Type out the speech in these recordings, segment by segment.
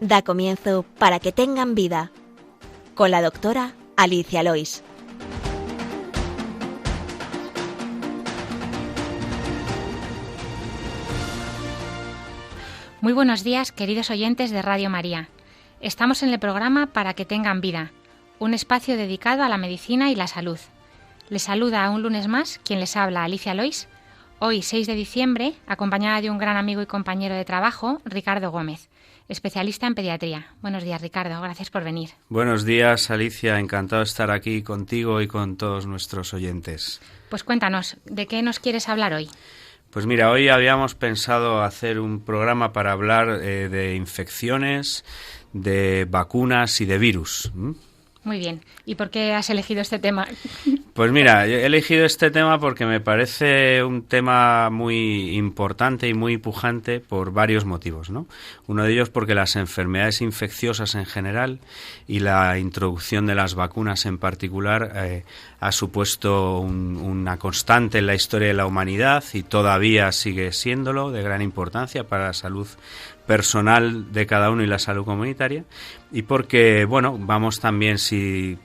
Da comienzo Para que tengan vida, con la doctora Alicia Lois. Muy buenos días, queridos oyentes de Radio María. Estamos en el programa Para que tengan vida, un espacio dedicado a la medicina y la salud. Les saluda un lunes más quien les habla, Alicia Lois, hoy 6 de diciembre, acompañada de un gran amigo y compañero de trabajo, Ricardo Gómez, especialista en pediatría. Buenos días, Ricardo, gracias por venir. Buenos días, Alicia, encantado de estar aquí contigo y con todos nuestros oyentes. Pues cuéntanos, ¿de qué nos quieres hablar hoy? Pues mira, hoy habíamos pensado hacer un programa para hablar de infecciones, de vacunas y de virus. Muy bien. ¿Y por qué has elegido este tema? Pues mira, he elegido este tema porque me parece un tema muy importante y muy pujante por varios motivos, ¿no? Uno de ellos porque las enfermedades infecciosas en general y la introducción de las vacunas en particular ha supuesto una constante en la historia de la humanidad y todavía sigue siéndolo, de gran importancia para la salud personal de cada uno y la salud comunitaria, y porque, bueno, vamos también, si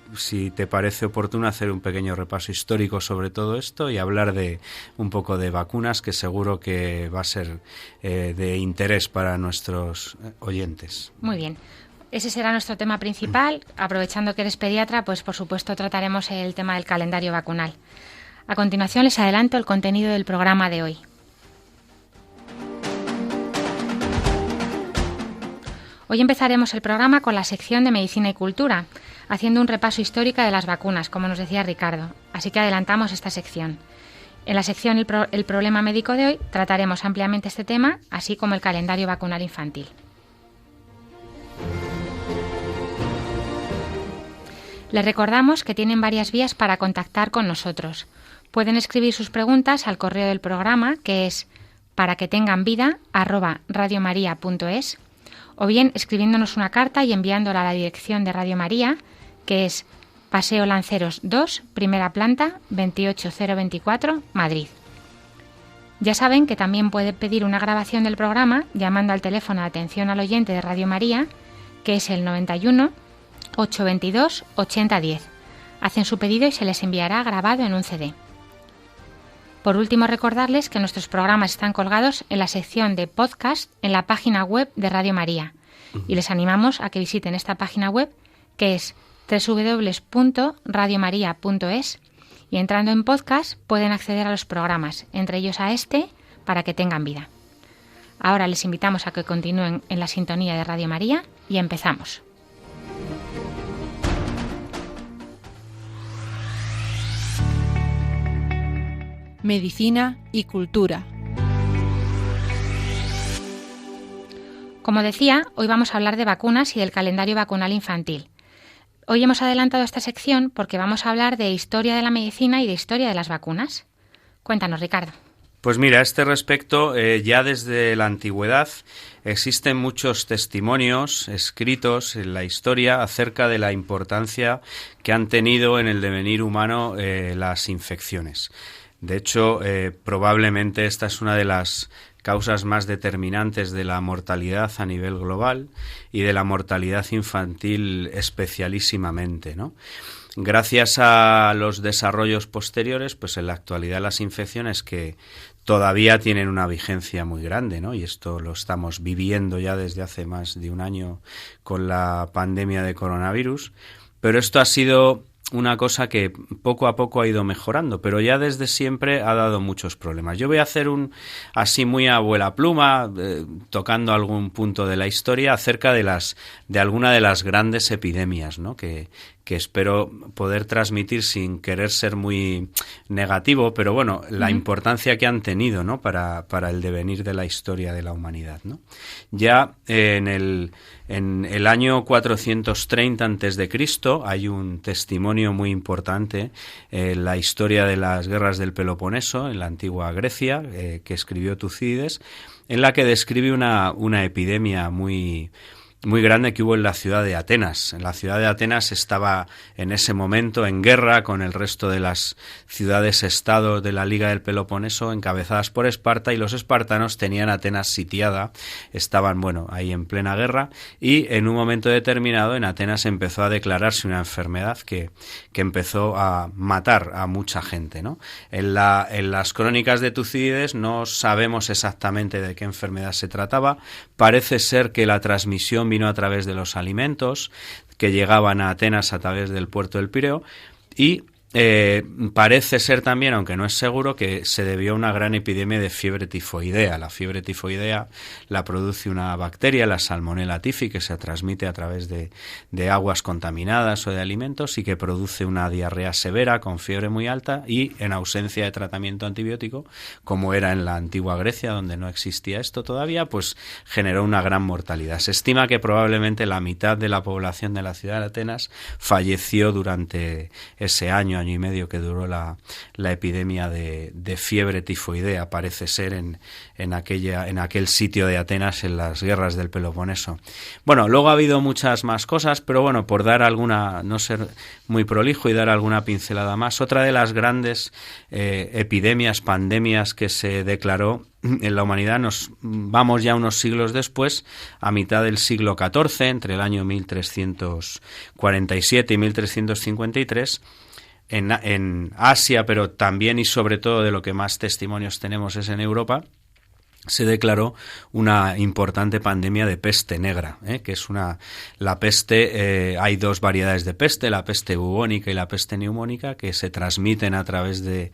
te parece oportuno, hacer un pequeño repaso histórico sobre todo esto y hablar de un poco de vacunas, que seguro que va a ser de interés para nuestros oyentes. Muy bien. Ese será nuestro tema principal. Aprovechando que eres pediatra, pues por supuesto trataremos el tema del calendario vacunal. A continuación les adelanto el contenido del programa de hoy. Hoy empezaremos el programa con la sección de Medicina y Cultura, haciendo un repaso histórico de las vacunas, como nos decía Ricardo. Así que adelantamos esta sección. En la sección el problema médico de hoy trataremos ampliamente este tema, así como el calendario vacunal infantil. Les recordamos que tienen varias vías para contactar con nosotros. Pueden escribir sus preguntas al correo del programa, que es paraquetenganvida@radiomaria.es, o bien escribiéndonos una carta y enviándola a la dirección de Radio María, que es Paseo Lanceros 2, primera planta, 28024, Madrid. Ya saben que también puede pedir una grabación del programa llamando al teléfono de atención al oyente de Radio María, que es el 91 822 8010. Hacen su pedido y se les enviará grabado en un CD. Por último, recordarles que nuestros programas están colgados en la sección de podcast en la página web de Radio María, y les animamos a que visiten esta página web, que es www.radiomaria.es, y entrando en podcast pueden acceder a los programas, entre ellos a este, Para que tengan vida. Ahora les invitamos a que continúen en la sintonía de Radio María y empezamos. Medicina y Cultura. Como decía, hoy vamos a hablar de vacunas y del calendario vacunal infantil. Hoy hemos adelantado esta sección porque vamos a hablar de historia de la medicina y de historia de las vacunas. Cuéntanos, Ricardo. Pues mira, a este respecto, ya desde la antigüedad existen muchos testimonios escritos en la historia acerca de la importancia que han tenido en el devenir humano las infecciones. De hecho, probablemente esta es una de las causas más determinantes de la mortalidad a nivel global y de la mortalidad infantil especialísimamente, ¿no? Gracias a los desarrollos posteriores, pues en la actualidad las infecciones que todavía tienen una vigencia muy grande, ¿no? Y esto lo estamos viviendo ya desde hace más de un año con la pandemia de coronavirus, pero esto ha sido una cosa que poco a poco ha ido mejorando, pero ya desde siempre ha dado muchos problemas. Yo voy a hacer así muy a vuela pluma, tocando algún punto de la historia acerca de alguna de las grandes epidemias, ¿no? que espero poder transmitir sin querer ser muy negativo, pero bueno, la importancia que han tenido, ¿no? para el devenir de la historia de la humanidad, ¿no? Ya en el año 430 a.C. hay un testimonio muy importante en la historia de las guerras del Peloponeso, en la antigua Grecia, que escribió Tucídides, en la que describe una epidemia muy muy grande que hubo en la ciudad de Atenas. La ciudad de Atenas estaba en ese momento en guerra con el resto de las ciudades-estado de la Liga del Peloponeso, encabezadas por Esparta, y los espartanos tenían Atenas sitiada, estaban, ahí en plena guerra, y en un momento determinado en Atenas empezó a declararse una enfermedad que empezó a matar a mucha gente, ¿no? En las crónicas de Tucídides no sabemos exactamente de qué enfermedad se trataba. Parece ser que la transmisión vino a través de los alimentos que llegaban a Atenas a través del puerto del Pireo, y parece ser también, aunque no es seguro, que se debió a una gran epidemia de fiebre tifoidea. La fiebre tifoidea la produce una bacteria, la Salmonella typhi, que se transmite a través de aguas contaminadas o de alimentos, y que produce una diarrea severa con fiebre muy alta, y en ausencia de tratamiento antibiótico, como era en la antigua Grecia, donde no existía esto todavía, pues generó una gran mortalidad. Se estima que probablemente la mitad de la población de la ciudad de Atenas falleció durante ese año y medio que duró la epidemia de fiebre tifoidea, parece ser en aquel sitio de Atenas en las guerras del Peloponeso. Luego ha habido muchas más cosas, pero por dar alguna, no ser muy prolijo y dar alguna pincelada más, otra de las grandes epidemias, pandemias que se declaró en la humanidad, nos vamos ya unos siglos después, a mitad del siglo XIV, entre el año 1347 y 1353, en Asia, pero también y sobre todo de lo que más testimonios tenemos es en Europa, se declaró una importante pandemia de peste negra, que es la peste. Hay dos variedades de peste, la peste bubónica y la peste neumónica, que se transmiten a través de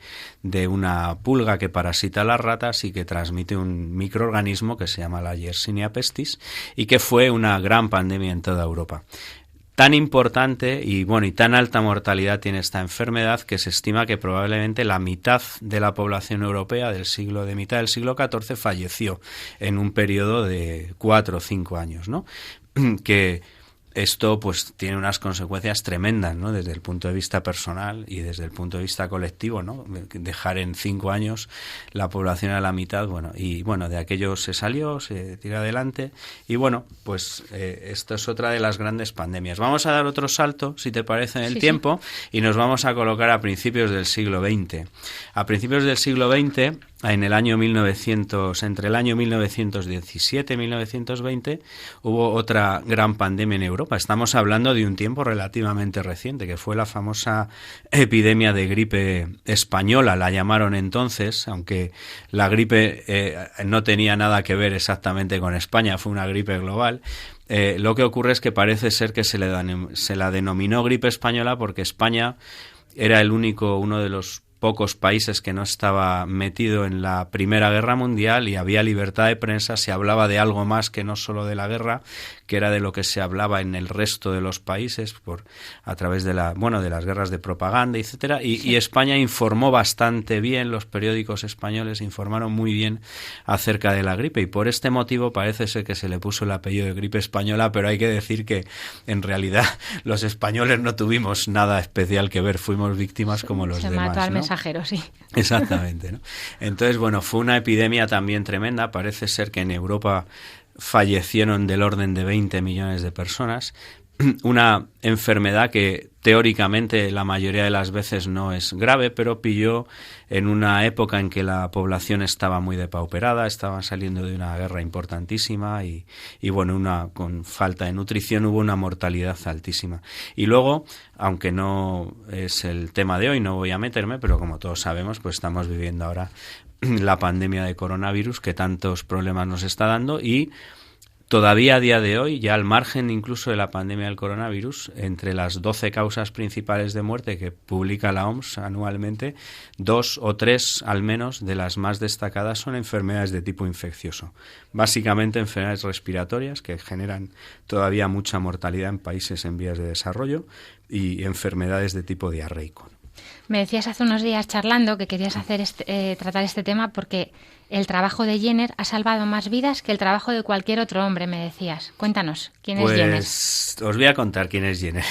una pulga que parasita a las ratas y que transmite un microorganismo que se llama la Yersinia pestis, y que fue una gran pandemia en toda Europa. Tan importante y tan alta mortalidad tiene esta enfermedad que se estima que probablemente la mitad de la población europea de mitad del siglo XIV falleció en un periodo de 4 o 5 años, ¿no? Que esto pues tiene unas consecuencias tremendas, ¿no? Desde el punto de vista personal y desde el punto de vista colectivo, ¿no? Dejar en 5 años la población a la mitad, de aquello se salió, se tiró adelante, y esto es otra de las grandes pandemias. Vamos a dar otro salto, si te parece, en el tiempo, y nos vamos a colocar a principios del siglo XX. A principios del siglo XX, entre el año 1917 y 1920, hubo otra gran pandemia en Europa. Estamos hablando de un tiempo relativamente reciente, que fue la famosa epidemia de gripe española, la llamaron entonces, aunque la gripe no tenía nada que ver exactamente con España, fue una gripe global. Lo que ocurre es que parece ser que se la denominó gripe española porque España era uno de los pocos países que no estaba metido en la Primera Guerra Mundial, y había libertad de prensa, se hablaba de algo más que no solo de la guerra, que era de lo que se hablaba en el resto de los países a través de las guerras de propaganda, etcétera, y España informó bastante bien, los periódicos españoles informaron muy bien acerca de la gripe, y por este motivo parece ser que se le puso el apellido de gripe española, pero hay que decir que en realidad los españoles no tuvimos nada especial que ver, fuimos víctimas como los demás, mató al ¿no? mensajero, sí. Exactamente, ¿no? Entonces, fue una epidemia también tremenda. Parece ser que en Europa fallecieron del orden de 20 millones de personas. Una enfermedad que teóricamente la mayoría de las veces no es grave, pero pilló en una época en que la población estaba muy depauperada, estaban saliendo de una guerra importantísima y con falta de nutrición hubo una mortalidad altísima. Y luego, aunque no es el tema de hoy, no voy a meterme, pero como todos sabemos, pues estamos viviendo ahora la pandemia de coronavirus que tantos problemas nos está dando, y todavía a día de hoy, ya al margen incluso de la pandemia del coronavirus, entre las 12 causas principales de muerte que publica la OMS anualmente, 2 o 3 al menos de las más destacadas son enfermedades de tipo infeccioso. Básicamente enfermedades respiratorias que generan todavía mucha mortalidad en países en vías de desarrollo, y enfermedades de tipo diarreico. Me decías hace unos días charlando que querías tratar este tema porque el trabajo de Jenner ha salvado más vidas que el trabajo de cualquier otro hombre, me decías. Cuéntanos, ¿quién es Jenner? Pues os voy a contar quién es Jenner.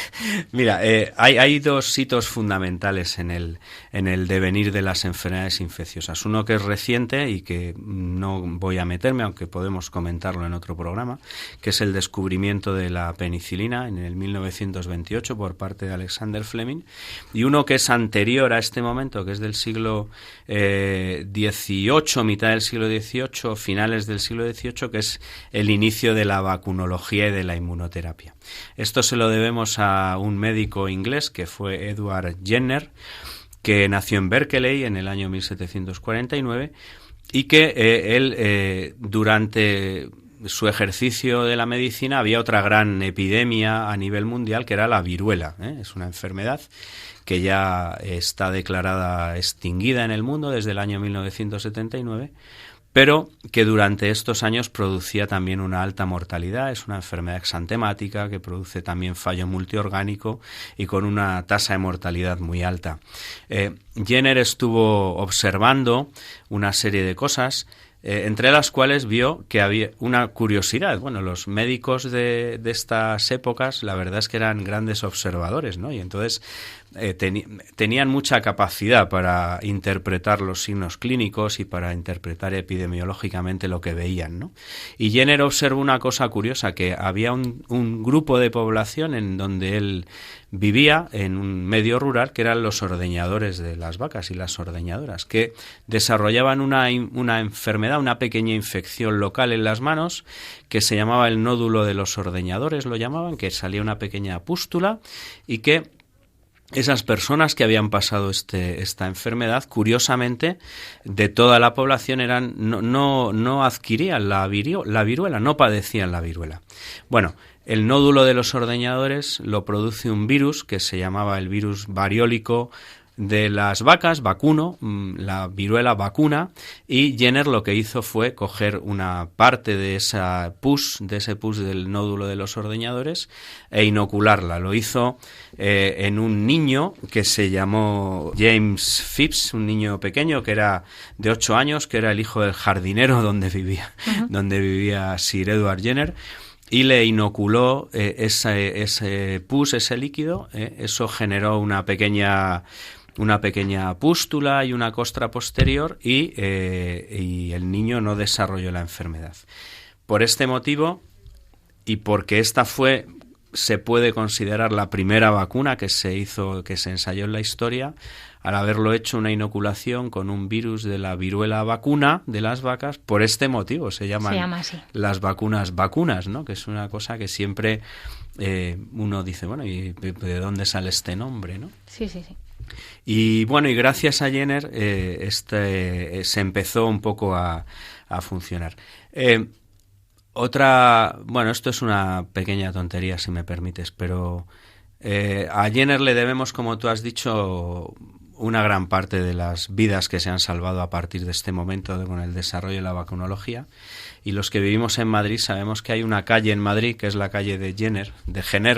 Mira, hay dos hitos fundamentales en el devenir de las enfermedades infecciosas. Uno que es reciente y que no voy a meterme, aunque podemos comentarlo en otro programa, que es el descubrimiento de la penicilina en el 1928 por parte de Alexander Fleming, y uno que es anterior a este momento, que es del siglo XVIII, mitad del siglo XVIII, finales del siglo XVIII, que es el inicio de la vacunología y de la inmunoterapia. Esto se lo debemos a un médico inglés que fue Edward Jenner, que nació en Berkeley en el año 1749 y que él durante su ejercicio de la medicina había otra gran epidemia a nivel mundial, que era la viruela. Es una enfermedad que ya está declarada extinguida en el mundo desde el año 1979, pero que durante estos años producía también una alta mortalidad. Es una enfermedad exantemática que produce también fallo multiorgánico y con una tasa de mortalidad muy alta. Jenner estuvo observando una serie de cosas, entre las cuales vio que había una curiosidad. Bueno, los médicos de estas épocas, la verdad es que eran grandes observadores, ¿no? Y entonces tenían mucha capacidad para interpretar los signos clínicos y para interpretar epidemiológicamente lo que veían, ¿no? Y Jenner observó una cosa curiosa, que había un grupo de población en donde él vivía, en un medio rural, que eran los ordeñadores de las vacas y las ordeñadoras, que desarrollaban una enfermedad, una pequeña infección local en las manos, que se llamaba el nódulo de los ordeñadores, lo llamaban, que salía una pequeña pústula, y que esas personas que habían pasado esta enfermedad, curiosamente, de toda la población no adquirían la viruela, no padecían la viruela. Bueno, el nódulo de los ordeñadores lo produce un virus que se llamaba el virus variólico de las vacas, vacuno, la viruela vacuna, y Jenner lo que hizo fue coger una parte de ese pus del nódulo de los ordeñadores e inocularla. Lo hizo en un niño que se llamó James Phipps, un niño pequeño que era de 8 años, que era el hijo del jardinero donde vivía Sir Edward Jenner, y le inoculó ese pus, ese líquido. Eso generó una pequeña pústula y una costra posterior, y el niño no desarrolló la enfermedad. Por este motivo, y porque esta se puede considerar la primera vacuna que se ensayó en la historia, al haberlo hecho una inoculación con un virus de la viruela vacuna de las vacas, por este motivo se llama así. Las vacunas, ¿no? Que es una cosa que siempre uno dice, bueno, ¿y de dónde sale este nombre, no? Sí. Y bueno, y gracias a Jenner se empezó un poco a funcionar. Esto es una pequeña tontería, si me permites, pero a Jenner le debemos, como tú has dicho, una gran parte de las vidas que se han salvado a partir de este momento con el desarrollo de la vacunología. Y los que vivimos en Madrid sabemos que hay una calle en Madrid, que es la calle de Jenner,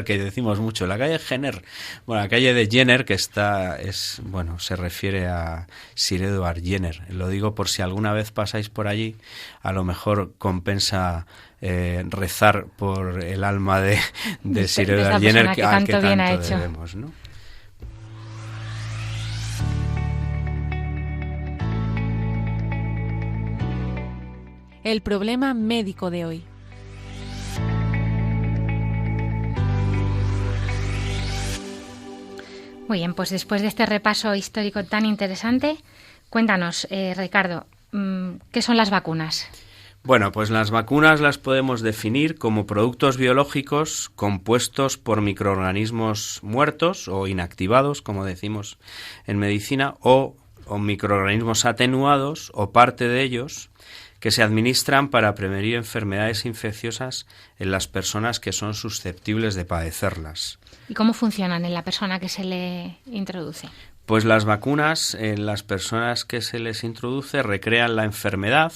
que decimos mucho, la calle Jenner. Bueno, la calle de Jenner, que se refiere a Sir Edward Jenner. Lo digo por si alguna vez pasáis por allí, a lo mejor compensa rezar por el alma de Sir Edward Jenner, al que tanto debemos, ¿no? El problema médico de hoy. Muy bien, pues después de este repaso histórico tan interesante, cuéntanos, Ricardo, ¿qué son las vacunas? Bueno, pues las vacunas las podemos definir como productos biológicos compuestos por microorganismos muertos o inactivados, como decimos en medicina, o microorganismos atenuados o parte de ellos, que se administran para prevenir enfermedades infecciosas en las personas que son susceptibles de padecerlas. ¿Y cómo funcionan en la persona que se le introduce? Pues las vacunas en las personas que se les introduce recrean la enfermedad,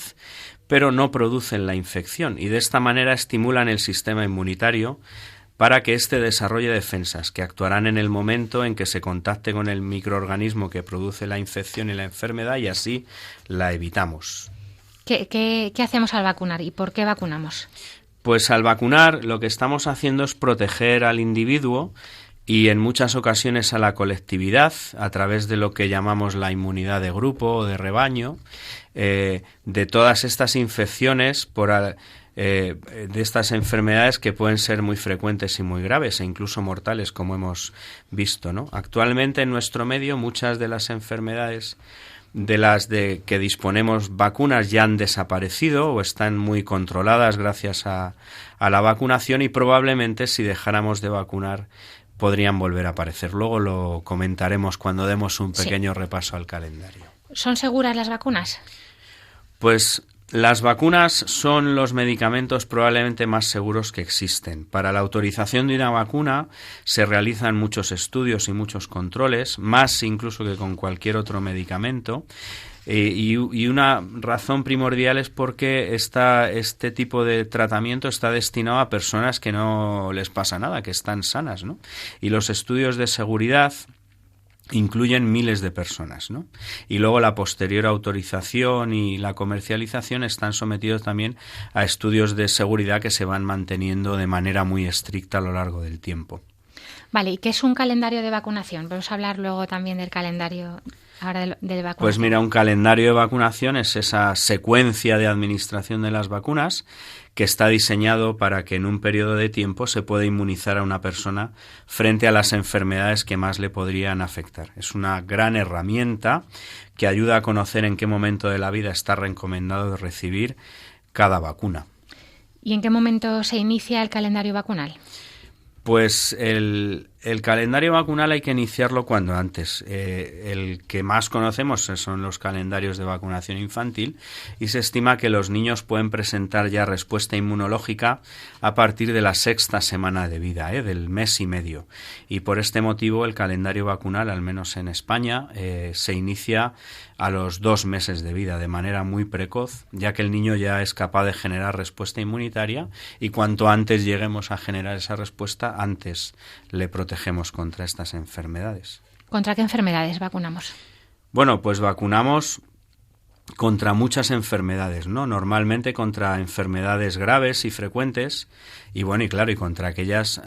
pero no producen la infección, y de esta manera estimulan el sistema inmunitario para que éste desarrolle defensas que actuarán en el momento en que se contacte con el microorganismo que produce la infección y la enfermedad, y así la evitamos. ¿Qué hacemos al vacunar y por qué vacunamos? Pues al vacunar lo que estamos haciendo es proteger al individuo y en muchas ocasiones a la colectividad a través de lo que llamamos la inmunidad de grupo o de rebaño, de todas estas infecciones de estas enfermedades que pueden ser muy frecuentes y muy graves e incluso mortales, como hemos visto, ¿no? Actualmente en nuestro medio muchas de las enfermedades de las de que disponemos vacunas ya han desaparecido o están muy controladas gracias a la vacunación, y probablemente si dejáramos de vacunar podrían volver a aparecer. Luego lo comentaremos cuando demos un pequeño repaso al calendario. ¿Son seguras las vacunas? Pues las vacunas son los medicamentos probablemente más seguros que existen. Para la autorización de una vacuna se realizan muchos estudios y muchos controles, más incluso que con cualquier otro medicamento. Y una razón primordial es porque este tipo de tratamiento está destinado a personas que no les pasa nada, que están sanas, ¿no? Y los estudios de seguridad incluyen miles de personas, ¿no? Y luego la posterior autorización y la comercialización están sometidos también a estudios de seguridad que se van manteniendo de manera muy estricta a lo largo del tiempo. Vale, ¿y qué es un calendario de vacunación? Vamos a hablar luego también del calendario ahora de vacunación. Pues mira, un calendario de vacunación es esa secuencia de administración de las vacunas que está diseñado para que en un periodo de tiempo se pueda inmunizar a una persona frente a las enfermedades que más le podrían afectar. Es una gran herramienta que ayuda a conocer en qué momento de la vida está recomendado recibir cada vacuna. ¿Y en qué momento se inicia el calendario vacunal? Pues el calendario vacunal hay que iniciarlo cuando antes. El que más conocemos son los calendarios de vacunación infantil y se estima que los niños pueden presentar ya respuesta inmunológica a partir de la 6ª semana de vida, del mes y medio. Y por este motivo el calendario vacunal, al menos en España, se inicia a los 2 meses de vida, de manera muy precoz, ya que el niño ya es capaz de generar respuesta inmunitaria y cuanto antes lleguemos a generar esa respuesta, antes le protegemos contra estas enfermedades. ¿Contra qué enfermedades vacunamos? Bueno, pues vacunamos contra muchas enfermedades, ¿no? Normalmente contra enfermedades graves y frecuentes y bueno, y claro, y contra aquellas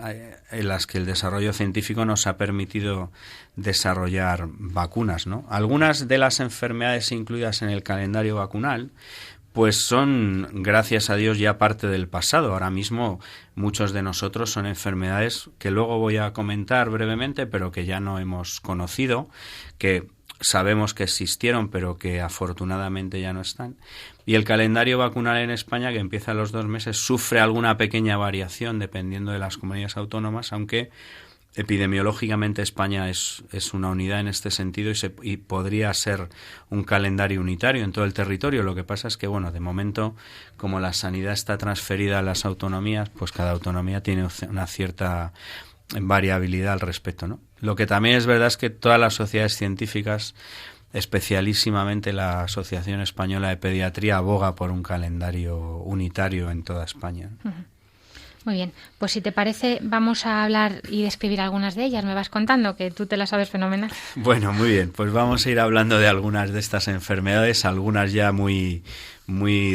en las que el desarrollo científico nos ha permitido desarrollar vacunas, ¿no? Algunas de las enfermedades incluidas en el calendario vacunal pues son, gracias a Dios, ya parte del pasado. Ahora mismo muchos de nosotros son enfermedades que luego voy a comentar brevemente, pero que ya no hemos conocido, que sabemos que existieron, pero que afortunadamente ya no están. Y el calendario vacunal en España, que empieza a los 2 meses, sufre alguna pequeña variación dependiendo de las comunidades autónomas, aunque epidemiológicamente España es una unidad en este sentido y podría ser un calendario unitario en todo el territorio. Lo que pasa es que, bueno, de momento, como la sanidad está transferida a las autonomías, pues cada autonomía tiene una cierta variabilidad al respecto, ¿no? Lo que también es verdad es que todas las sociedades científicas, especialísimamente la Asociación Española de Pediatría, aboga por un calendario unitario en toda España. Uh-huh. Muy bien, pues si te parece vamos a hablar y describir algunas de ellas. Me vas contando, que tú te las sabes fenomenal. Bueno, muy bien, pues vamos a ir hablando de algunas de estas enfermedades, algunas ya muy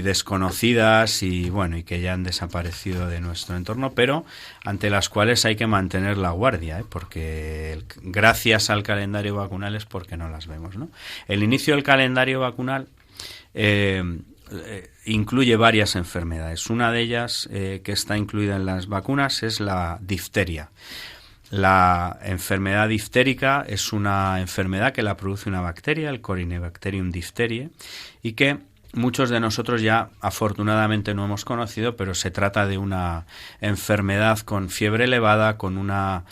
desconocidas y bueno, y que ya han desaparecido de nuestro entorno, pero ante las cuales hay que mantener la guardia, porque gracias al calendario vacunal es porque no las vemos, ¿no? El inicio del calendario vacunal incluye varias enfermedades. Una de ellas que está incluida en las vacunas es la difteria. La enfermedad diftérica es una enfermedad que la produce una bacteria, el Corynebacterium diphtheriae, y que muchos de nosotros ya afortunadamente no hemos conocido, pero se trata de una enfermedad con fiebre elevada, con una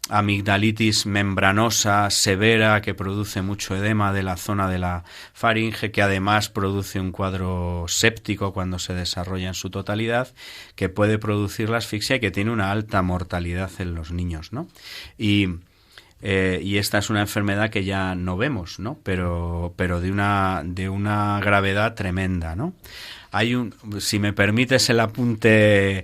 amigdalitis membranosa severa que produce mucho edema de la zona de la faringe, que además produce un cuadro séptico cuando se desarrolla en su totalidad, que puede producir la asfixia y que tiene una alta mortalidad en los niños, ¿no? Y y esta es una enfermedad que ya no vemos, ¿no? Pero de una gravedad tremenda, ¿no? Si me permites el apunte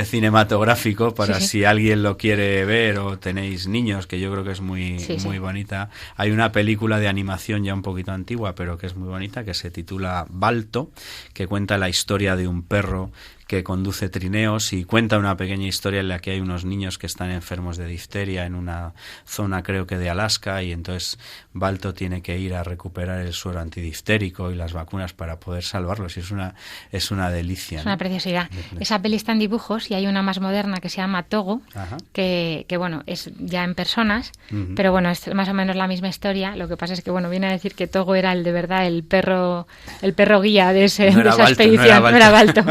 cinematográfico para si alguien lo quiere ver o tenéis niños, que yo creo que es muy bonita. Hay una película de animación ya un poquito antigua, pero que es muy bonita, que se titula Balto, que cuenta la historia de un perro que conduce trineos y cuenta una pequeña historia en la que hay unos niños que están enfermos de difteria en una zona, creo que de Alaska, y entonces Balto tiene que ir a recuperar el suero antidiftérico y las vacunas para poder salvarlos, y es una delicia. Es una preciosidad. Esa peli está en dibujos y hay una más moderna que se llama Togo, que bueno, es ya en personas, pero bueno, es más o menos la misma historia. Lo que pasa es que bueno, viene a decir que Togo era el de verdad el perro guía de esa expedición. No era Balto.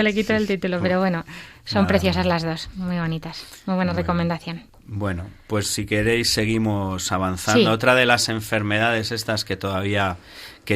Le quito el título, pero bueno, son preciosas las dos, muy bonitas, muy buena recomendación. Bueno, pues si queréis seguimos avanzando. Otra de las enfermedades estas que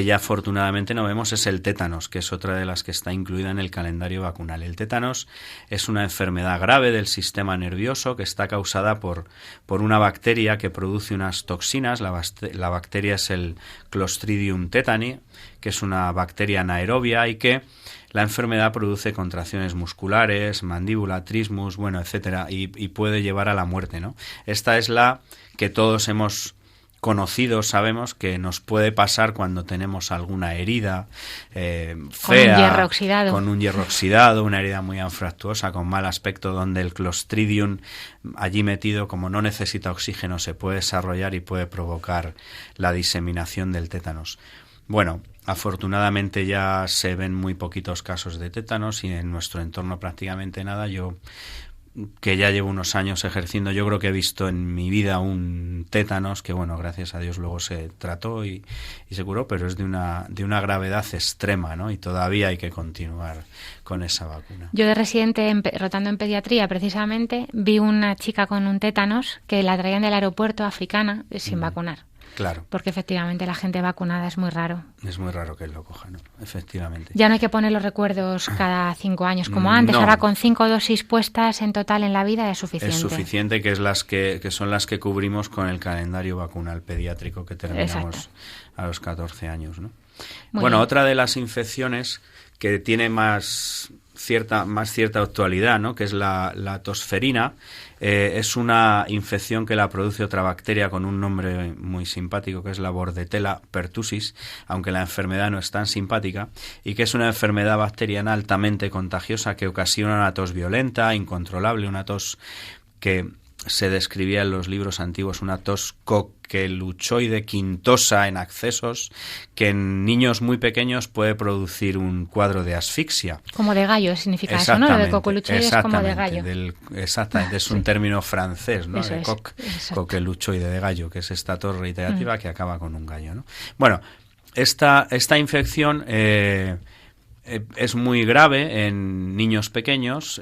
ya afortunadamente no vemos es el tétanos, que es otra de las que está incluida en el calendario vacunal. El tétanos es una enfermedad grave del sistema nervioso que está causada por una bacteria que produce unas toxinas. La bacteria es el Clostridium tetani, que es una bacteria anaerobia y que la enfermedad produce contracciones musculares, mandíbula, trismus, bueno, etcétera, y puede llevar a la muerte, ¿no? Esta es la que todos hemos conocido, sabemos que nos puede pasar cuando tenemos alguna herida fea, con un hierro oxidado, una herida muy anfractuosa, con mal aspecto, donde el Clostridium allí metido, como no necesita oxígeno, se puede desarrollar y puede provocar la diseminación del tétanos. Bueno, afortunadamente ya se ven muy poquitos casos de tétanos y en nuestro entorno prácticamente nada. Yo, que ya llevo unos años ejerciendo, yo creo que he visto en mi vida un tétanos que, bueno, gracias a Dios luego se trató y se curó, pero es de una gravedad extrema, ¿no? Y todavía hay que continuar con esa vacuna. Yo de residente rotando en pediatría precisamente vi una chica con un tétanos que la traían del aeropuerto africana sin vacunar. Claro. Porque efectivamente la gente vacunada es muy raro. Es muy raro que lo coja, ¿no? Efectivamente. Ya no hay que poner los recuerdos cada 5 años como antes. No. Ahora con 5 dosis puestas en total en la vida es suficiente. Es suficiente, que son las que cubrimos con el calendario vacunal pediátrico que terminamos a los 14 años, ¿no? Bueno, otra de las infecciones que tiene más cierta actualidad, ¿no? Que es la tosferina. Es una infección que la produce otra bacteria con un nombre muy simpático, que es la Bordetella pertussis, aunque la enfermedad no es tan simpática, y que es una enfermedad bacteriana altamente contagiosa que ocasiona una tos violenta, incontrolable, una tos que se describía en los libros antiguos, una tos coqueluchoide quintosa en accesos, que en niños muy pequeños puede producir un cuadro de asfixia. Como de gallo significa eso, ¿no? Lo de coqueluchoide es como de gallo. Exactamente, es un término francés, ¿no? De coqueluchoide, de gallo, que es esta tos reiterativa que acaba con un gallo, ¿no? Bueno, esta infección es muy grave en niños pequeños.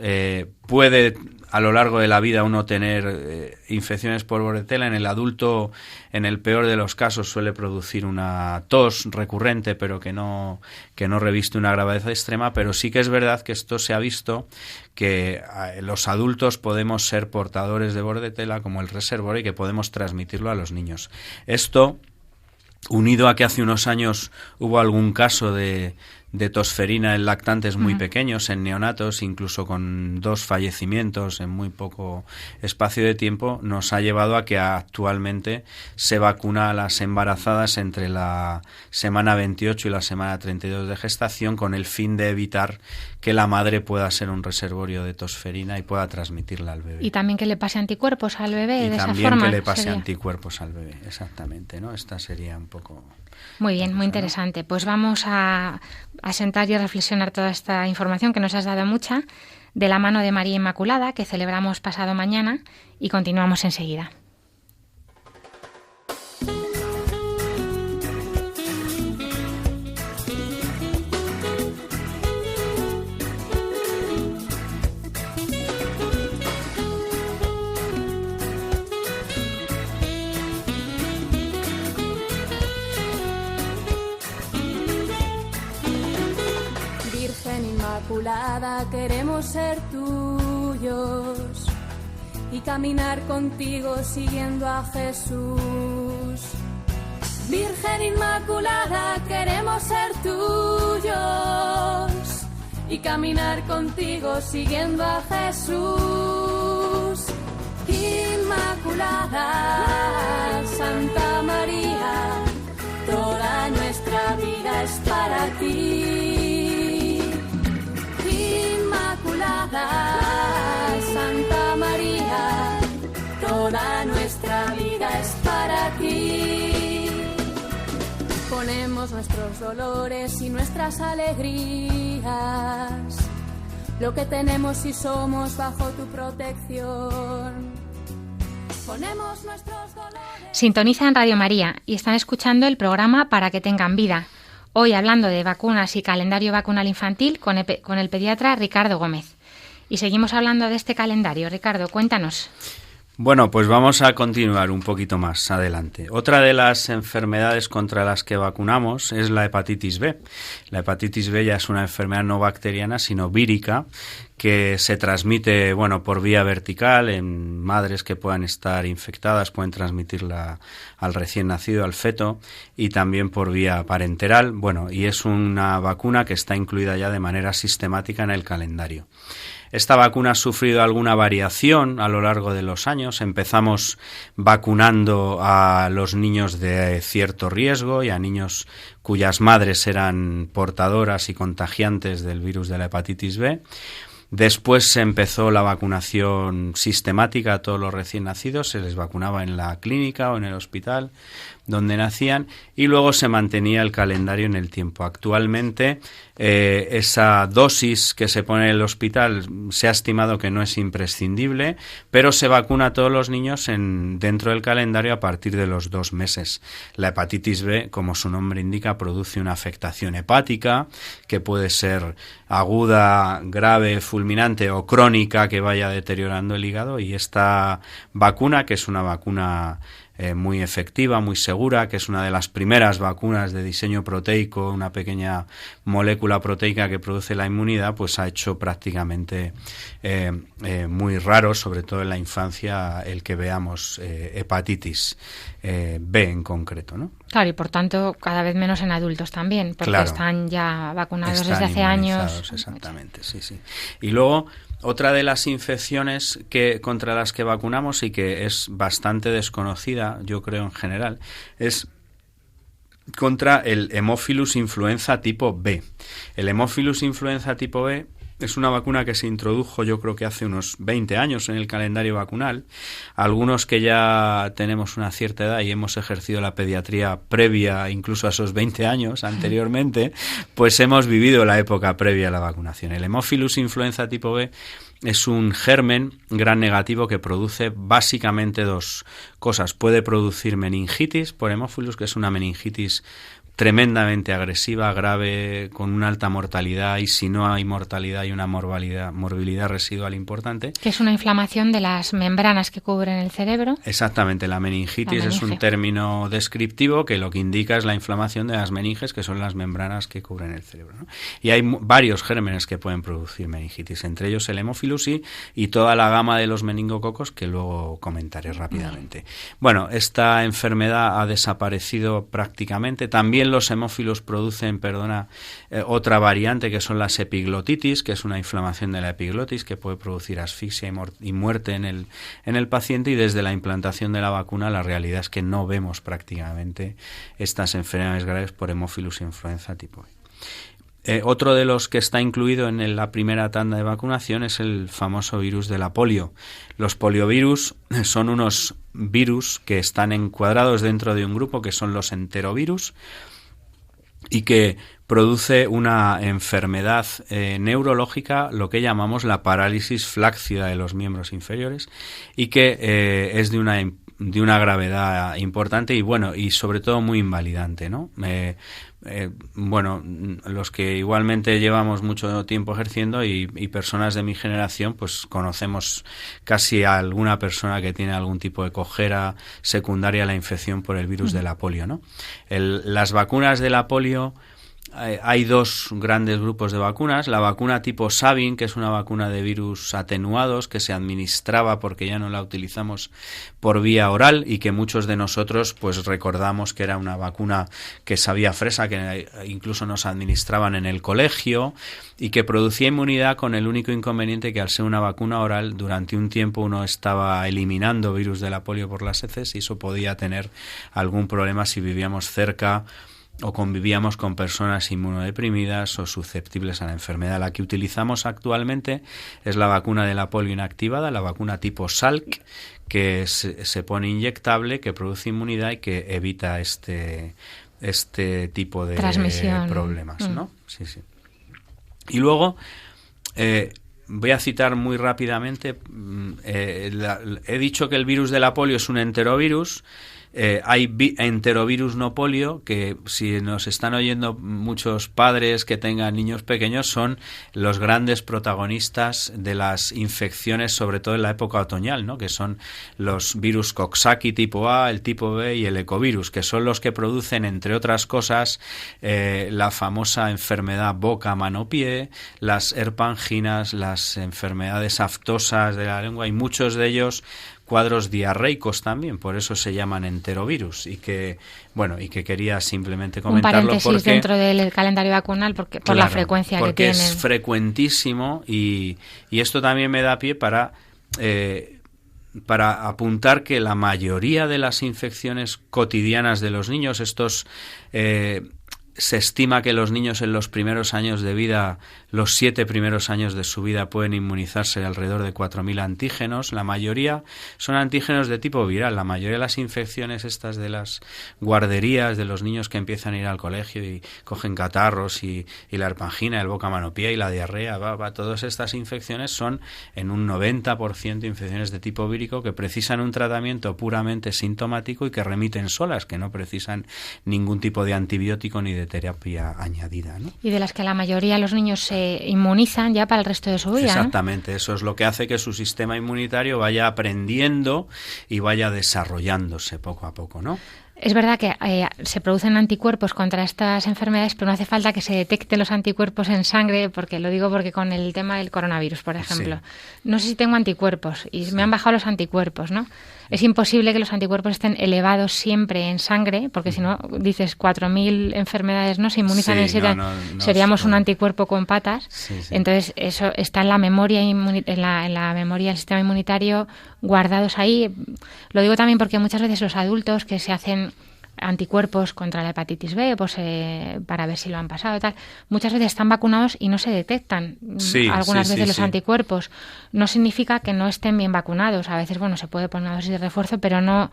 Puede a lo largo de la vida uno tener infecciones por Bordetella. En el adulto, en el peor de los casos, suele producir una tos recurrente, pero que no reviste una gravedad extrema. Pero sí que es verdad que esto se ha visto, que los adultos podemos ser portadores de Bordetella como el reservorio y que podemos transmitirlo a los niños. Esto, unido a que hace unos años hubo algún caso de tosferina en lactantes muy pequeños, en neonatos, incluso con 2 fallecimientos en muy poco espacio de tiempo, nos ha llevado a que actualmente se vacuna a las embarazadas entre la semana 28 y la semana 32 de gestación, con el fin de evitar que la madre pueda ser un reservorio de tosferina y pueda transmitirla al bebé. Y también que le pase anticuerpos al bebé, de esa forma. Y también que le pase anticuerpos al bebé, exactamente, ¿no? Esta sería un poco... Muy bien, muy interesante. Pues vamos a sentar y a reflexionar toda esta información que nos has dado mucha, de la mano de María Inmaculada, que celebramos pasado mañana, y continuamos enseguida. Inmaculada, queremos ser tuyos y caminar contigo siguiendo a Jesús. Virgen Inmaculada, queremos ser tuyos y caminar contigo siguiendo a Jesús. Inmaculada, Santa María, toda nuestra vida es para ti. Inmaculada, Santa María, toda nuestra vida es para ti. Ponemos nuestros dolores y nuestras alegrías, lo que tenemos y somos bajo tu protección. Ponemos nuestros dolores. Sintonizan Radio María y están escuchando el programa Para que tengan vida. Hoy hablando de vacunas y calendario vacunal infantil con el pediatra Ricardo Gómez. Y seguimos hablando de este calendario. Ricardo, cuéntanos. Bueno, pues vamos a continuar un poquito más adelante. Otra de las enfermedades contra las que vacunamos es la hepatitis B. La hepatitis B ya es una enfermedad no bacteriana, sino vírica, que se transmite, por vía vertical en madres que puedan estar infectadas, pueden transmitirla al recién nacido, al feto, y también por vía parenteral. Y es una vacuna que está incluida ya de manera sistemática en el calendario. Esta vacuna ha sufrido alguna variación a lo largo de los años. Empezamos vacunando a los niños de cierto riesgo y a niños cuyas madres eran portadoras y contagiantes del virus de la hepatitis B. Después se empezó la vacunación sistemática a todos los recién nacidos, se les vacunaba en la clínica o en el hospital donde nacían y luego se mantenía el calendario en el tiempo. Actualmente esa dosis que se pone en el hospital se ha estimado que no es imprescindible, pero se vacuna a todos los niños dentro del calendario a partir de los 2 meses. La hepatitis B, como su nombre indica, produce una afectación hepática que puede ser aguda, grave, fulminante o crónica que vaya deteriorando el hígado, y esta vacuna, que es una vacuna muy efectiva, muy segura, que es una de las primeras vacunas de diseño proteico, una pequeña molécula proteica que produce la inmunidad, pues ha hecho prácticamente muy raro, sobre todo en la infancia, el que veamos hepatitis B en concreto, ¿no? Claro, y por tanto cada vez menos en adultos también, porque están ya vacunados desde hace años. Exactamente, sí. Y luego, otra de las infecciones contra las que vacunamos y que es bastante desconocida, yo creo en general, es contra el Haemophilus influenza tipo B. El Haemophilus influenza tipo B es una vacuna que se introdujo, yo creo que hace unos 20 años en el calendario vacunal. Algunos que ya tenemos una cierta edad y hemos ejercido la pediatría previa incluso a esos 20 años anteriormente, pues hemos vivido la época previa a la vacunación. El Haemophilus influenza tipo B es un germen gran negativo que produce básicamente 2 cosas. Puede producir meningitis por Haemophilus, que es una meningitis tremendamente agresiva, grave, con una alta mortalidad, y si no hay mortalidad hay una morbilidad residual importante. Que es una inflamación de las membranas que cubren el cerebro. Exactamente, la meningitis es un término descriptivo que lo que indica es la inflamación de las meninges, que son las membranas que cubren el cerebro, ¿no? Y hay varios gérmenes que pueden producir meningitis, entre ellos el Haemophilus y toda la gama de los meningococos que luego comentaré rápidamente. Bueno, esta enfermedad ha desaparecido prácticamente. También los hemófilos producen, otra variante, que son las epiglotitis, que es una inflamación de la epiglotis que puede producir asfixia y muerte en el paciente, y desde la implantación de la vacuna la realidad es que no vemos prácticamente estas enfermedades graves por Haemophilus influenza tipo B. Otro de los que está incluido en la primera tanda de vacunación es el famoso virus de la polio. Los poliovirus son unos virus que están encuadrados dentro de un grupo que son los enterovirus y que produce una enfermedad neurológica, lo que llamamos la parálisis fláccida de los miembros inferiores, y que es de una gravedad importante y sobre todo muy invalidante, ¿no? Los que igualmente llevamos mucho tiempo ejerciendo y personas de mi generación, pues conocemos casi a alguna persona que tiene algún tipo de cojera secundaria a la infección por el virus de la polio, ¿no? Las vacunas de la polio hay dos grandes grupos de vacunas. La vacuna tipo Sabin, que es una vacuna de virus atenuados que se administraba porque ya no la utilizamos por vía oral y que muchos de nosotros pues recordamos que era una vacuna que sabía fresa, que incluso nos administraban en el colegio y que producía inmunidad, con el único inconveniente que al ser una vacuna oral durante un tiempo uno estaba eliminando virus de la polio por las heces y eso podía tener algún problema si vivíamos cerca o convivíamos con personas inmunodeprimidas o susceptibles a la enfermedad. La que utilizamos actualmente es la vacuna de la polio inactivada, la vacuna tipo Salk, que se pone inyectable, que produce inmunidad y que evita este tipo de transmisión, problemas, ¿no? Sí, sí. Y luego voy a citar muy rápidamente, he dicho que el virus de la polio es un enterovirus. Hay enterovirus no polio, que si nos están oyendo muchos padres que tengan niños pequeños, son los grandes protagonistas de las infecciones, sobre todo en la época otoñal, ¿no? Que son los virus Coxsackie tipo A, el tipo B y el ecovirus, que son los que producen, entre otras cosas, la famosa enfermedad boca-mano-pie, las herpanginas, las enfermedades aftosas de la lengua y muchos de ellos cuadros diarreicos también, por eso se llaman enterovirus y que quería simplemente comentarlo. Un paréntesis dentro del calendario vacunal por la frecuencia que tienen. Porque es frecuentísimo y esto también me da pie para apuntar que la mayoría de las infecciones cotidianas de los niños, se estima que los niños en los primeros años de vida, los 7 primeros años de su vida, pueden inmunizarse de alrededor de 4.000 antígenos. La mayoría son antígenos de tipo viral. La mayoría de las infecciones estas de las guarderías, de los niños que empiezan a ir al colegio y cogen catarros y la herpangina, el boca-mano-pie y la diarrea, todas estas infecciones son en un 90% infecciones de tipo vírico que precisan un tratamiento puramente sintomático y que remiten solas, que no precisan ningún tipo de antibiótico ni de terapia añadida, ¿no? Y de las que la mayoría de los niños se inmunizan ya para el resto de su vida. Exactamente, ¿no? Eso es lo que hace que su sistema inmunitario vaya aprendiendo y vaya desarrollándose poco a poco, ¿no? Es verdad que se producen anticuerpos contra estas enfermedades, pero no hace falta que se detecten los anticuerpos en sangre, porque lo digo porque con el tema del coronavirus, por ejemplo, no sé si tengo anticuerpos y me han bajado los anticuerpos, ¿no? Es imposible que los anticuerpos estén elevados siempre en sangre, porque si no, dices 4.000 enfermedades no se inmunizan en 7 años, seríamos un anticuerpo con patas. Entonces, eso está en la memoria en la memoria del sistema inmunitario, guardados ahí. Lo digo también porque muchas veces los adultos que se hacen anticuerpos contra la hepatitis B, pues para ver si lo han pasado y tal, muchas veces están vacunados y no se detectan algunas veces los anticuerpos. No significa que no estén bien vacunados. A veces, se puede poner una dosis de refuerzo, pero no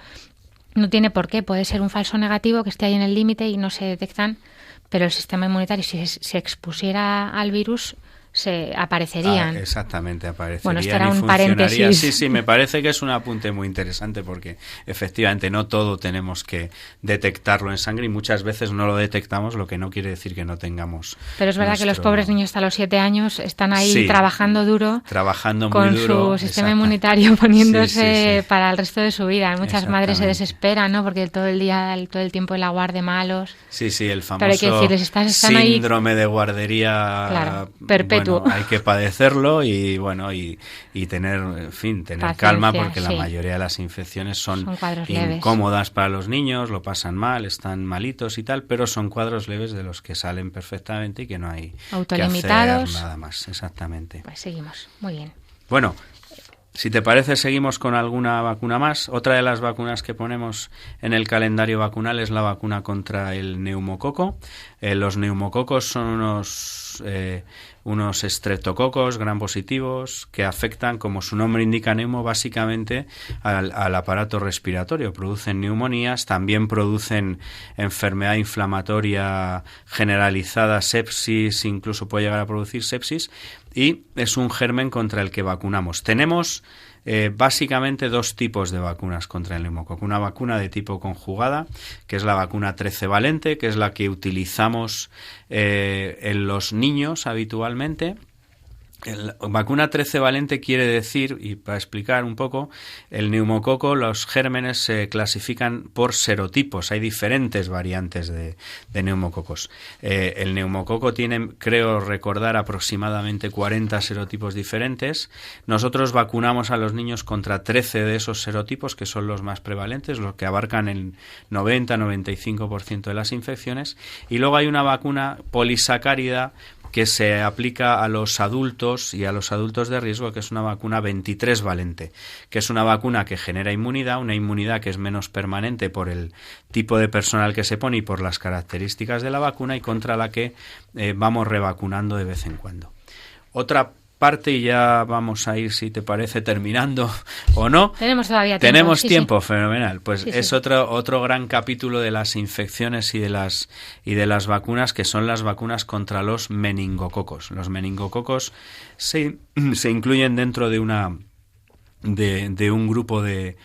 tiene por qué. Puede ser un falso negativo que esté ahí en el límite y no se detectan, pero el sistema inmunitario, si se expusiera al virus, se aparecerían. Exactamente, aparecerían. Bueno, esto era y un paréntesis. Sí, me parece que es un apunte muy interesante porque efectivamente no todo tenemos que detectarlo en sangre y muchas veces no lo detectamos, lo que no quiere decir que no tengamos. Pero es verdad que los pobres niños hasta los 7 años están ahí trabajando duro, con su sistema inmunitario poniéndose para el resto de su vida. Muchas madres se desesperan, ¿no? Porque todo el tiempo la guarde malos. Sí, el famoso pero hay que decirles, están síndrome de guardería perpetuo. Hay que padecerlo y tener, paciencia, calma, porque la mayoría de las infecciones son incómodas para los niños, lo pasan mal, están malitos y tal, pero son cuadros leves de los que salen perfectamente y que no hay que hacer nada más. Exactamente. Pues seguimos. Muy bien. Bueno, si te parece, seguimos con alguna vacuna más. Otra de las vacunas que ponemos en el calendario vacunal es la vacuna contra el neumococo. Los neumococos son unos estreptococos gram positivos que afectan, como su nombre indica, neumo, básicamente al aparato respiratorio. Producen neumonías, también producen enfermedad inflamatoria generalizada, sepsis, incluso puede llegar a producir sepsis, y es un germen contra el que vacunamos. Tenemos básicamente 2 tipos de vacunas contra el neumococo. Una vacuna de tipo conjugada, que es la vacuna 13-valente, que es la que utilizamos en los niños habitualmente, Vacuna 13 valente quiere decir, y para explicar un poco, el neumococo, los gérmenes se clasifican por serotipos. Hay diferentes variantes de neumococos. El neumococo tiene, creo recordar, aproximadamente 40 serotipos diferentes. Nosotros vacunamos a los niños contra 13 de esos serotipos, que son los más prevalentes, los que abarcan el 90-95% de las infecciones. Y luego hay una vacuna polisacárida que se aplica a los adultos y a los adultos de riesgo, que es una vacuna 23 valente, que es una vacuna que genera inmunidad, una inmunidad que es menos permanente por el tipo de personal que se pone y por las características de la vacuna, y contra la que vamos revacunando de vez en cuando. Otra parte, y ya vamos a ir, si te parece, terminando o no. Tenemos todavía tiempo. Tenemos sí, tiempo, sí. Fenomenal. Pues Sí, es sí. otro gran capítulo de las infecciones y de las vacunas, que son las vacunas contra los meningococos. Los meningococos se incluyen dentro de un grupo de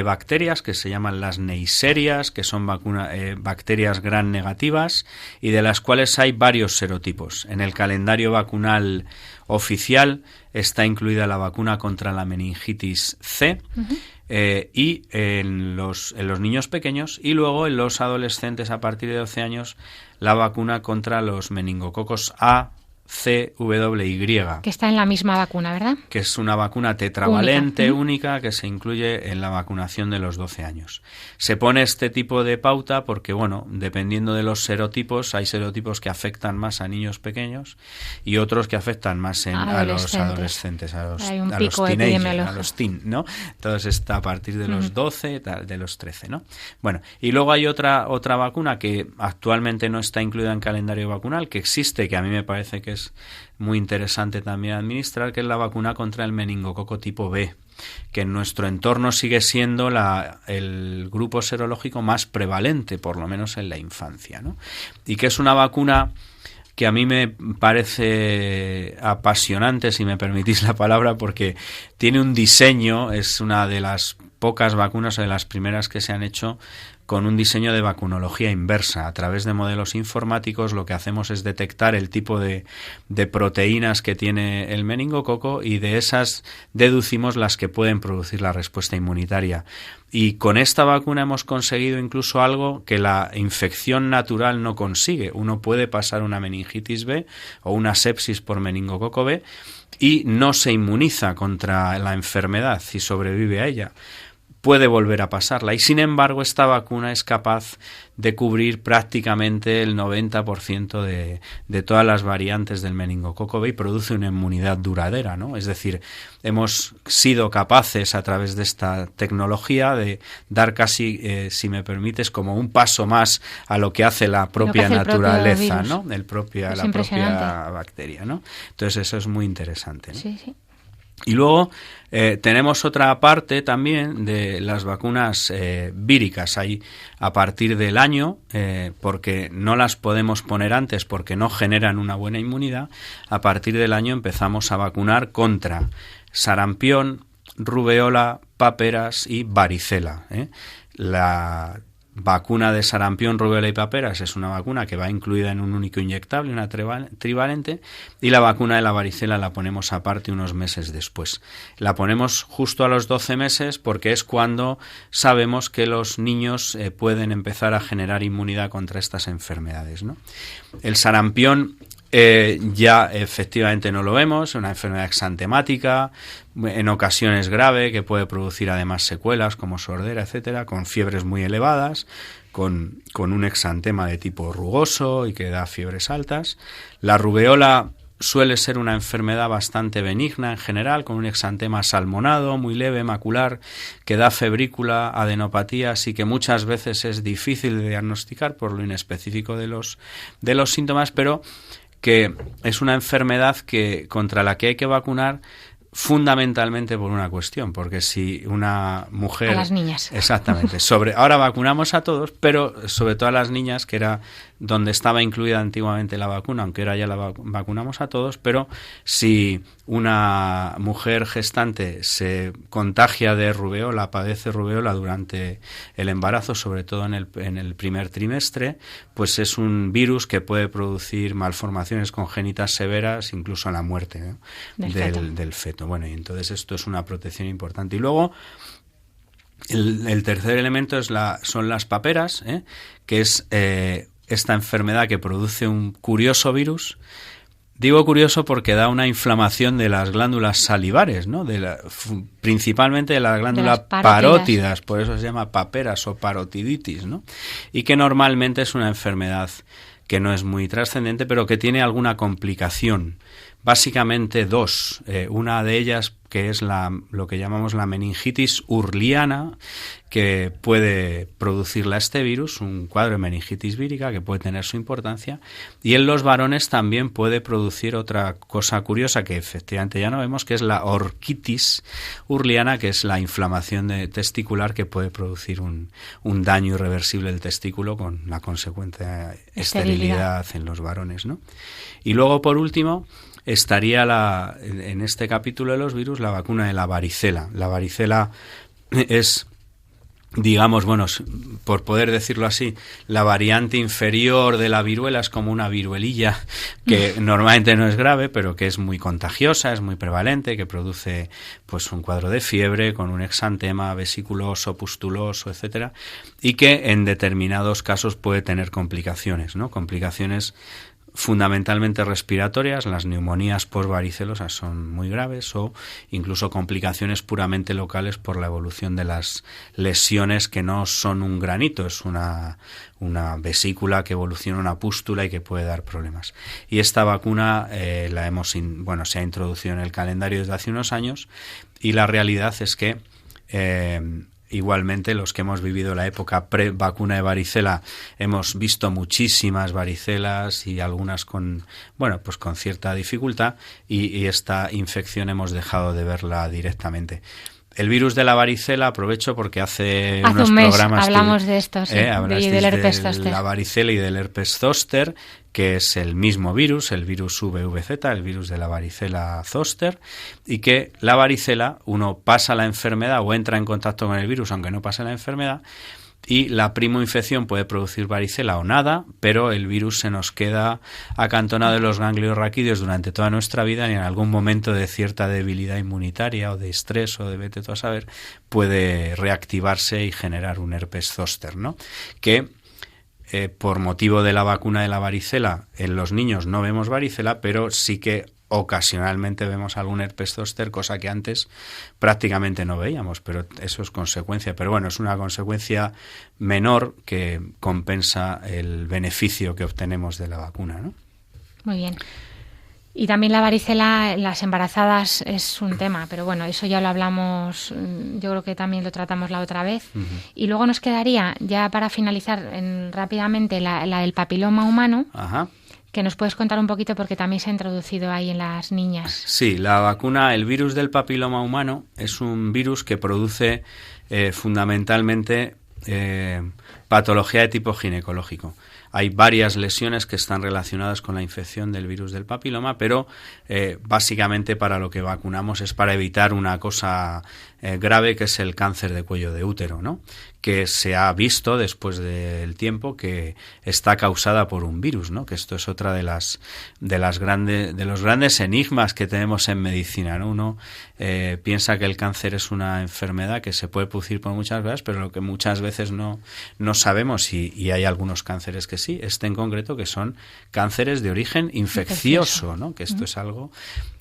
bacterias que se llaman las neiserias, que son bacterias gram negativas, y de las cuales hay varios serotipos. En el calendario vacunal oficial está incluida la vacuna contra la meningitis C, y en los niños pequeños, y luego en los adolescentes a partir de 12 años la vacuna contra los meningococos A, C, W, Y. Que está en la misma vacuna, ¿verdad? Que es una vacuna tetravalente única que se incluye en la vacunación de los 12 años. Se pone este tipo de pauta porque, bueno, dependiendo de los serotipos, hay serotipos que afectan más a niños pequeños y otros que afectan más a los adolescentes, a los teenagers, a los teen, ¿no? Entonces está a partir de los 12, de los 13, ¿no? Bueno, y luego hay otra vacuna que actualmente no está incluida en calendario vacunal, que existe, que a mí me parece que es muy interesante también administrar, que es la vacuna contra el meningococo tipo B, que en nuestro entorno sigue siendo el grupo serológico más prevalente, por lo menos en la infancia, ¿no? Y que es una vacuna que a mí me parece apasionante, si me permitís la palabra, porque tiene un diseño, es una de las pocas vacunas o de las primeras que se han hecho con un diseño de vacunología inversa. A través de modelos informáticos lo que hacemos es detectar el tipo de proteínas que tiene el meningococo, y de esas deducimos las que pueden producir la respuesta inmunitaria. Y con esta vacuna hemos conseguido incluso algo que la infección natural no consigue. Uno puede pasar una meningitis B o una sepsis por meningococo B y no se inmuniza contra la enfermedad y sobrevive a ella. Puede volver a pasarla, y sin embargo esta vacuna es capaz de cubrir prácticamente el 90% de todas las variantes del meningococo B y produce una inmunidad duradera, ¿no? Es decir, hemos sido capaces a través de esta tecnología de dar casi, si me permites, como un paso más a lo que hace la propia naturaleza, ¿no? La propia bacteria, ¿no? Entonces eso es muy interesante, ¿no? Sí, sí. Y luego tenemos otra parte también de las vacunas víricas. Hay a partir del año, porque no las podemos poner antes porque no generan una buena inmunidad, a partir del año empezamos a vacunar contra sarampión, rubeola, paperas y varicela. La vacuna de sarampión, rubéola y paperas es una vacuna que va incluida en un único inyectable, una trivalente, y la vacuna de la varicela la ponemos aparte unos meses después. La ponemos justo a los 12 meses porque es cuando sabemos que los niños pueden empezar a generar inmunidad contra estas enfermedades, ¿no? El sarampión ya efectivamente no lo vemos, es una enfermedad exantemática, en ocasiones grave, que puede producir además secuelas como sordera, etcétera, con fiebres muy elevadas, con un exantema de tipo rugoso y que da fiebres altas. La rubeola suele ser una enfermedad bastante benigna en general, con un exantema salmonado, muy leve, macular, que da febrícula, adenopatía, así que muchas veces es difícil de diagnosticar por lo inespecífico de los síntomas, pero que es una enfermedad contra la que hay que vacunar fundamentalmente por una cuestión, porque si una mujer... A las niñas. Exactamente. Ahora vacunamos a todos, pero sobre todo a las niñas, que era donde estaba incluida antiguamente la vacuna, aunque ahora ya la vacunamos a todos, pero si una mujer gestante se contagia de rubeola, padece rubeola durante el embarazo, sobre todo en el primer trimestre, pues es un virus que puede producir malformaciones congénitas severas, incluso la muerte, ¿no? del feto. Bueno, y entonces esto es una protección importante. Y luego el tercer elemento son las paperas, que es esta enfermedad que produce un curioso virus. Digo curioso porque da una inflamación de las glándulas salivares, ¿no? Principalmente de las glándulas parótidas, por eso se llama paperas o parotiditis, ¿no? Y que normalmente es una enfermedad que no es muy trascendente, pero que tiene alguna complicación. Básicamente dos. Una de ellas que es lo que llamamos la meningitis urliana, que puede producirla este virus, un cuadro de meningitis vírica que puede tener su importancia, y en los varones también puede producir otra cosa curiosa que efectivamente ya no vemos, que es la orquitis urliana, que es la inflamación testicular que puede producir un daño irreversible del testículo con la consecuente esterilidad en los varones, ¿no? Y luego, por último, estaría en este capítulo de los virus la vacuna de la varicela. La varicela es, digamos, bueno, por poder decirlo así, la variante inferior de la viruela. Es como una viruelilla que normalmente no es grave, pero que es muy contagiosa, es muy prevalente, que produce pues un cuadro de fiebre con un exantema vesiculoso, pustuloso, etcétera, y que en determinados casos puede tener complicaciones, ¿no? Complicaciones fundamentalmente respiratorias. Las neumonías postvaricelosas son muy graves, o incluso complicaciones puramente locales por la evolución de las lesiones, que no son un granito, es una vesícula que evoluciona una pústula y que puede dar problemas. Y esta vacuna se ha introducido en el calendario desde hace unos años, y la realidad es que igualmente, los que hemos vivido la época pre-vacuna de varicela, hemos visto muchísimas varicelas y algunas con cierta dificultad, y esta infección hemos dejado de verla directamente. El virus de la varicela, aprovecho porque hace unos un mes programas hablamos de esto, sí, del herpes zóster. De la varicela y del herpes zóster, que es el mismo virus, el virus VVZ, el virus de la varicela zóster, y que la varicela, uno pasa la enfermedad o entra en contacto con el virus, aunque no pase la enfermedad, y la primoinfección puede producir varicela o nada, pero el virus se nos queda acantonado en los ganglios raquídeos durante toda nuestra vida, y en algún momento de cierta debilidad inmunitaria o de estrés o de vete tú a saber, puede reactivarse y generar un herpes zóster, ¿no? Que por motivo de la vacuna de la varicela en los niños no vemos varicela, pero sí que ocasionalmente vemos algún herpes zóster, cosa que antes prácticamente no veíamos, pero eso es consecuencia. Pero bueno, es una consecuencia menor que compensa el beneficio que obtenemos de la vacuna, ¿no? Muy bien. Y también la varicela en las embarazadas es un tema, pero bueno, eso ya lo hablamos, yo creo que también lo tratamos la otra vez. Uh-huh. Y luego nos quedaría, ya para finalizar rápidamente, la del papiloma humano. Ajá. Que nos puedes contar un poquito, porque también se ha introducido ahí en las niñas. Sí, la vacuna, el virus del papiloma humano, es un virus que produce fundamentalmente patología de tipo ginecológico. Hay varias lesiones que están relacionadas con la infección del virus del papiloma, pero básicamente para lo que vacunamos es para evitar una cosa grave, que es el cáncer de cuello de útero, ¿no? Que se ha visto después del tiempo que está causada por un virus, ¿no? Que esto es otra de los grandes enigmas que tenemos en medicina, ¿no? Uno piensa que el cáncer es una enfermedad que se puede producir por muchas veces, pero lo que muchas veces no sabemos, y hay algunos cánceres que sí, en concreto, que son cánceres de origen infeccioso, ¿no? Que esto es algo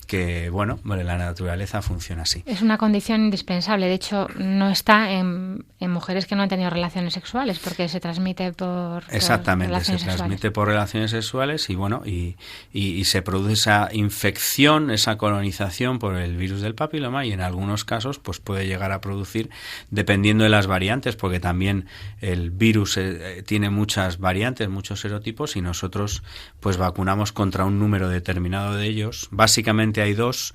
que, bueno, la naturaleza funciona así. Es una condición indispensable. De hecho, no está en mujeres que no han tenido relaciones sexuales, porque se transmite por Exactamente, relaciones se transmite por relaciones sexuales, y bueno, y se produce esa infección, esa colonización por el virus del papiloma, y en algunos casos pues puede llegar a producir, dependiendo de las variantes, porque también el virus tiene muchas variantes, muchos serotipos, y nosotros pues vacunamos contra un número determinado de ellos. Básicamente hay dos,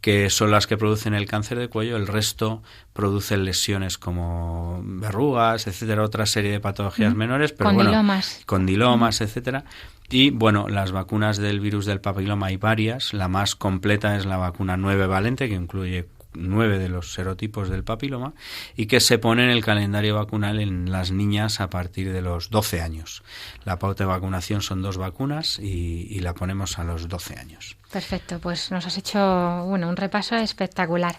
que son las que producen el cáncer de cuello. El resto producen lesiones como verrugas, etcétera, otra serie de patologías menores, pero condilomas, etcétera. Y bueno, las vacunas del virus del papiloma hay varias. La más completa es la vacuna 9 valente, que incluye 9 de los serotipos del papiloma y que se pone en el calendario vacunal en las niñas a partir de los 12 años. La pauta de vacunación son 2 vacunas y la ponemos a los 12 años. Perfecto, pues nos has hecho un repaso espectacular.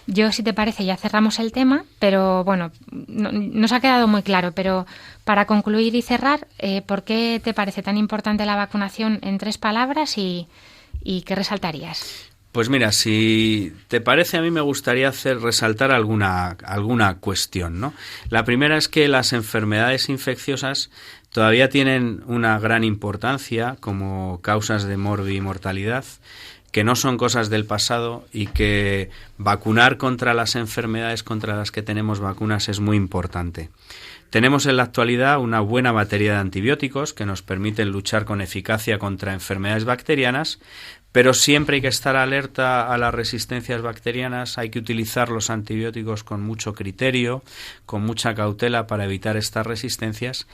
Yo, si te parece, ya cerramos el tema, pero bueno, nos ha quedado muy claro, pero para concluir y cerrar, ¿por qué te parece tan importante la vacunación en 3 palabras y qué resaltarías? Pues mira, si te parece, a mí me gustaría resaltar alguna cuestión, ¿no? La primera es que las enfermedades infecciosas todavía tienen una gran importancia como causas de mortalidad, que no son cosas del pasado y que vacunar contra las enfermedades contra las que tenemos vacunas es muy importante. Tenemos en la actualidad una buena batería de antibióticos que nos permiten luchar con eficacia contra enfermedades bacterianas, pero siempre hay que estar alerta a las resistencias bacterianas, hay que utilizar los antibióticos con mucho criterio, con mucha cautela para evitar estas resistencias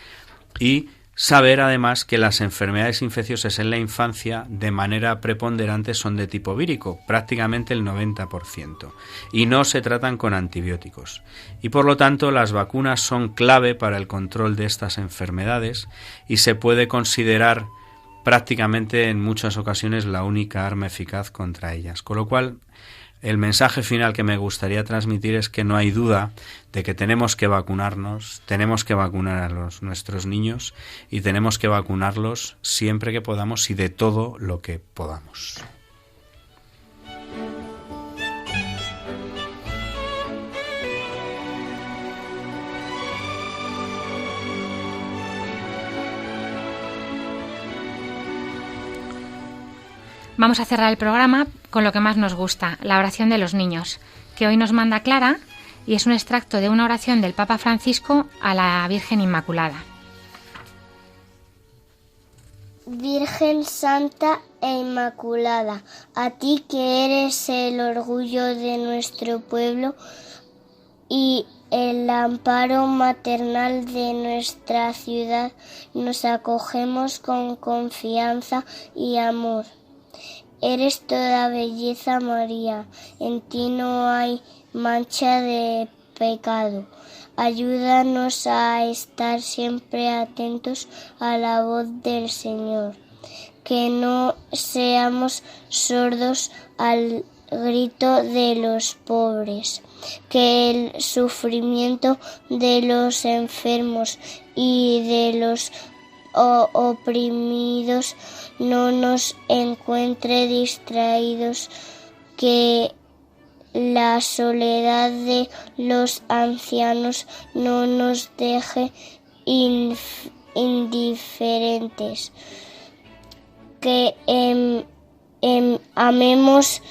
y saber además que las enfermedades infecciosas en la infancia de manera preponderante son de tipo vírico, prácticamente el 90%, y no se tratan con antibióticos. Y por lo tanto las vacunas son clave para el control de estas enfermedades y se puede considerar prácticamente en muchas ocasiones la única arma eficaz contra ellas. Con lo cual, el mensaje final que me gustaría transmitir es que no hay duda de que tenemos que vacunarnos, tenemos que vacunar a nuestros niños y tenemos que vacunarlos siempre que podamos y de todo lo que podamos. Vamos a cerrar el programa con lo que más nos gusta, la oración de los niños, que hoy nos manda Clara y es un extracto de una oración del Papa Francisco a la Virgen Inmaculada. Virgen Santa e Inmaculada, a ti que eres el orgullo de nuestro pueblo y el amparo maternal de nuestra ciudad, nos acogemos con confianza y amor. Eres toda belleza, María, en ti no hay mancha de pecado. Ayúdanos a estar siempre atentos a la voz del Señor, que no seamos sordos al grito de los pobres, que el sufrimiento de los enfermos y de los oprimidos no nos encuentre distraídos, que la soledad de los ancianos no nos deje indiferentes, que amemos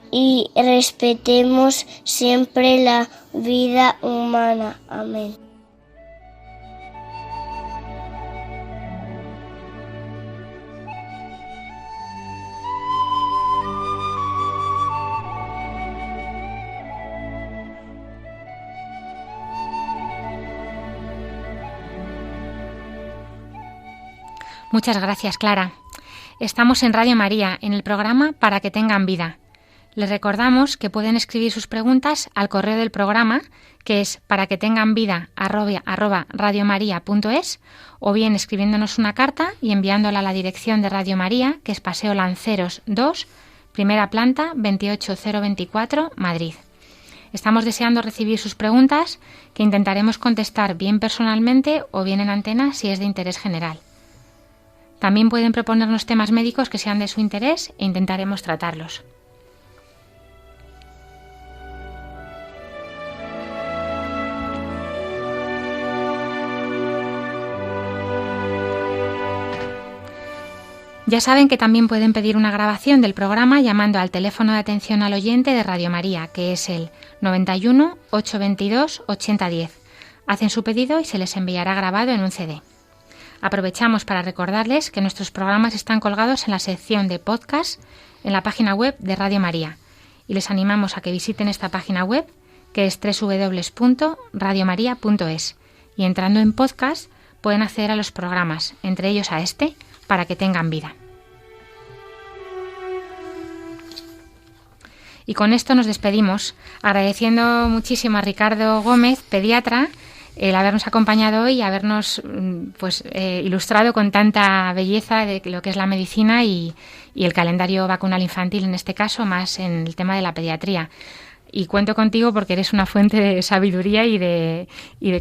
y respetemos siempre la vida humana. Amén. Muchas gracias, Clara. Estamos en Radio María, en el programa Para que tengan vida. Les recordamos que pueden escribir sus preguntas al correo del programa, que es paraquetenganvida@radiomaria.es, o bien escribiéndonos una carta y enviándola a la dirección de Radio María, que es Paseo Lanceros 2, primera planta, 28024, Madrid. Estamos deseando recibir sus preguntas, que intentaremos contestar bien personalmente o bien en antena si es de interés general. También pueden proponernos temas médicos que sean de su interés e intentaremos tratarlos. Ya saben que también pueden pedir una grabación del programa llamando al teléfono de atención al oyente de Radio María, que es el 91 822 8010. Hacen su pedido y se les enviará grabado en un CD. Aprovechamos para recordarles que nuestros programas están colgados en la sección de podcast en la página web de Radio María y les animamos a que visiten esta página web, que es www.radiomaria.es, y entrando en podcast pueden acceder a los programas, entre ellos a este, Para que tengan vida. Y con esto nos despedimos, agradeciendo muchísimo a Ricardo Gómez, pediatra, el habernos acompañado hoy y habernos ilustrado con tanta belleza de lo que es la medicina y el calendario vacunal infantil, en este caso, más en el tema de la pediatría. Y cuento contigo porque eres una fuente de sabiduría y de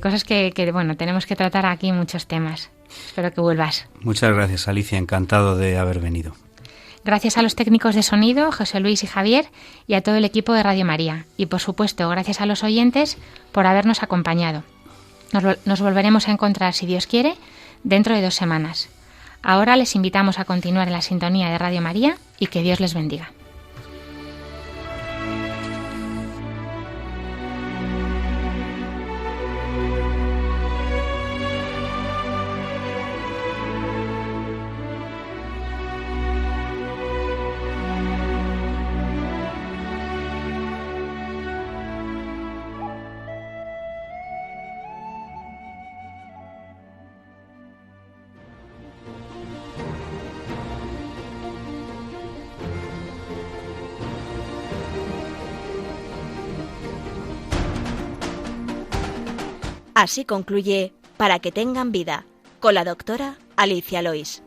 cosas que tenemos que tratar aquí, muchos temas. Espero que vuelvas. Muchas gracias, Alicia, encantado de haber venido. Gracias a los técnicos de sonido, José Luis y Javier, y a todo el equipo de Radio María. Y, por supuesto, gracias a los oyentes por habernos acompañado. Nos volveremos a encontrar, si Dios quiere, dentro de 2 semanas. Ahora les invitamos a continuar en la sintonía de Radio María y que Dios les bendiga. Así concluye Para que tengan vida, con la doctora Alicia Lois.